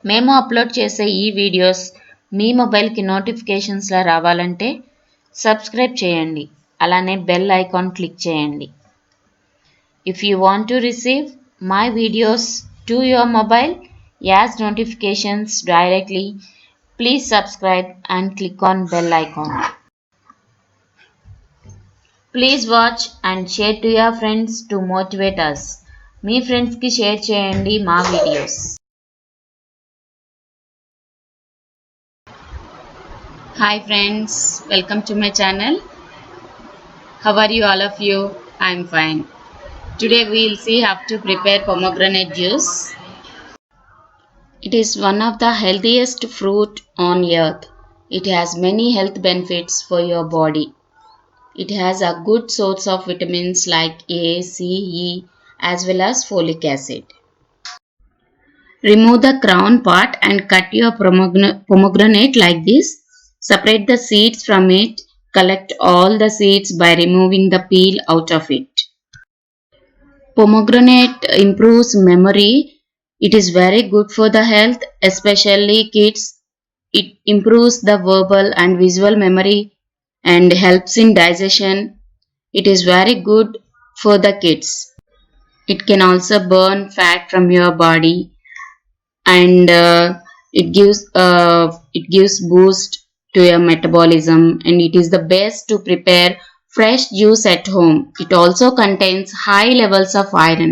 మేము అప్లోడ్ చేసే ఈ వీడియోస్ మీ మొబైల్కి నోటిఫికేషన్స్లా రావాలంటే సబ్స్క్రైబ్ చేయండి. అలానే బెల్ ఐకాన్ క్లిక్ చేయండి. If you want to receive my videos to your mobile as notifications directly, please subscribe and click on bell icon. Please watch and share to your friends to motivate us. మీ ఫ్రెండ్స్కి share చేయండి మా videos. Hi friends, welcome to my channel. How are you all of you? I'm fine. Today we will see how to prepare pomegranate juice. It is one of the healthiest fruit on earth. It has many health benefits for your body. It has a good source of vitamins like A, C, E as well as folic acid. Remove the crown part and cut your pomegranate like this. Separate the seeds from it. Collect all the seeds by removing the peel out of it. Pomegranate improves memory. It is very good for the health, especially kids. It improves the verbal and visual memory and helps in digestion. It is very good for the kids. It can also burn fat from your body and it gives boost to your metabolism, and it is the best to prepare fresh juice at home. It also contains high levels of iron.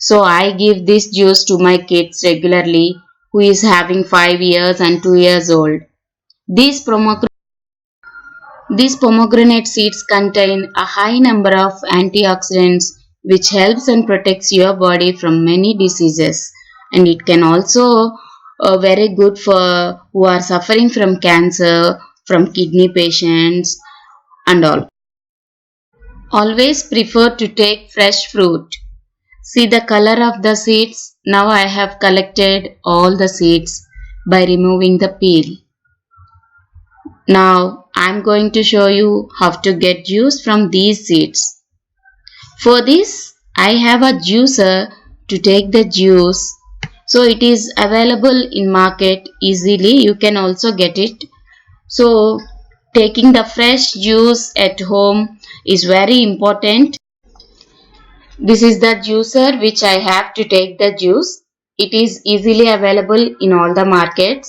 So I give this juice to my kids regularly who is having 5 years and 2 years old. These pomegranate seeds contain a high number of antioxidants which helps and protects your body from many diseases, and it can also very good for who are suffering from cancer, from kidney patients and all. Always prefer to take fresh fruit. See the color of the seeds. Now I have collected all the seeds by removing the peel. Now I am going to show you how to get juice from these seeds. For this I have a juicer to take the juice. So it is available in market easily. You can also get it. So taking the fresh juice at home is very important. This is the juicer which I have to take the juice. It is easily available in all the markets.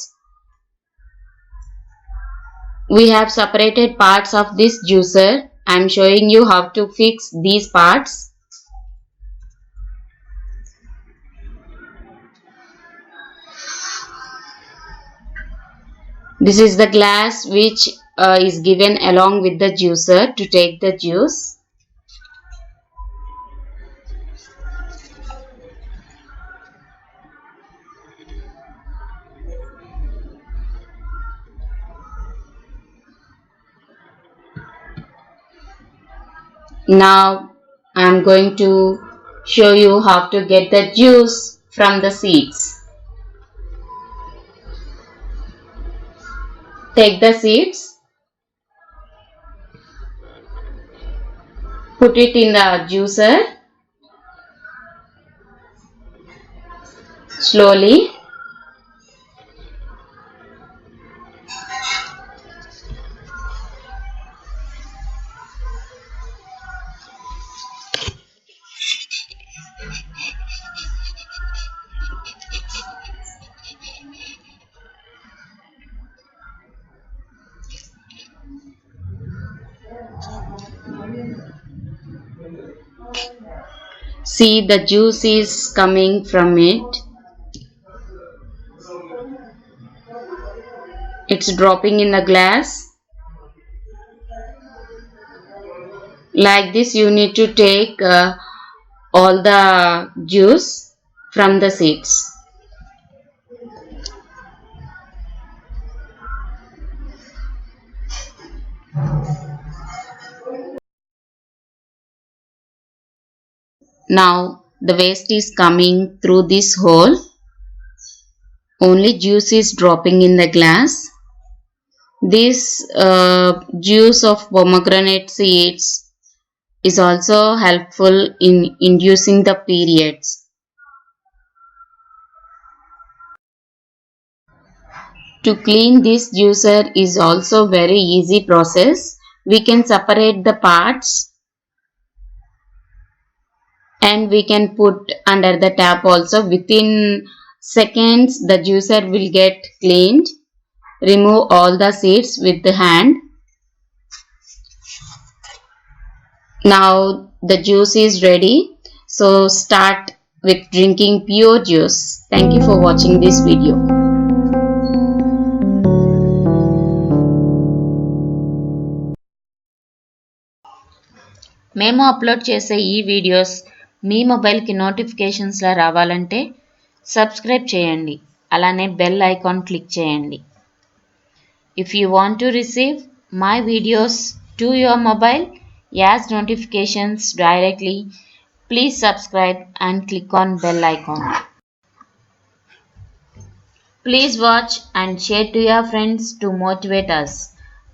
We have separated parts of this juicer. I am showing you how to fix these parts. This is the glass which is given along with the juicer to take the juice. Now I am going to show you how to get the juice from the seeds. Take the seeds, put it in the juicer slowly. See, the juice is coming from it. It's dropping in the glass. Like this you need to take all the juice from the seeds. Now the waste is coming through this hole. Only juice is dropping in the glass. This juice of pomegranate seeds is also helpful in inducing the periods. To clean this juicer is also very easy process. We can separate the parts and we can put under the tap also. Within seconds the juicer will get cleaned. Remove all the seeds with the hand. Now the juice is ready. So start with drinking pure juice. Thank you for watching this video. మేము upload చేసే ఈ videos మీ మొబైల్కి నోటిఫికేషన్స్లా రావాలంటే subscribe చేయండి. అలానే bell icon click చేయండి. If you want to receive my videos to your mobile as notifications directly, please subscribe and click on bell icon. Please watch and share to your friends to motivate us.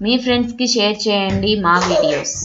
మీ ఫ్రెండ్స్కి share చేయండి మా videos.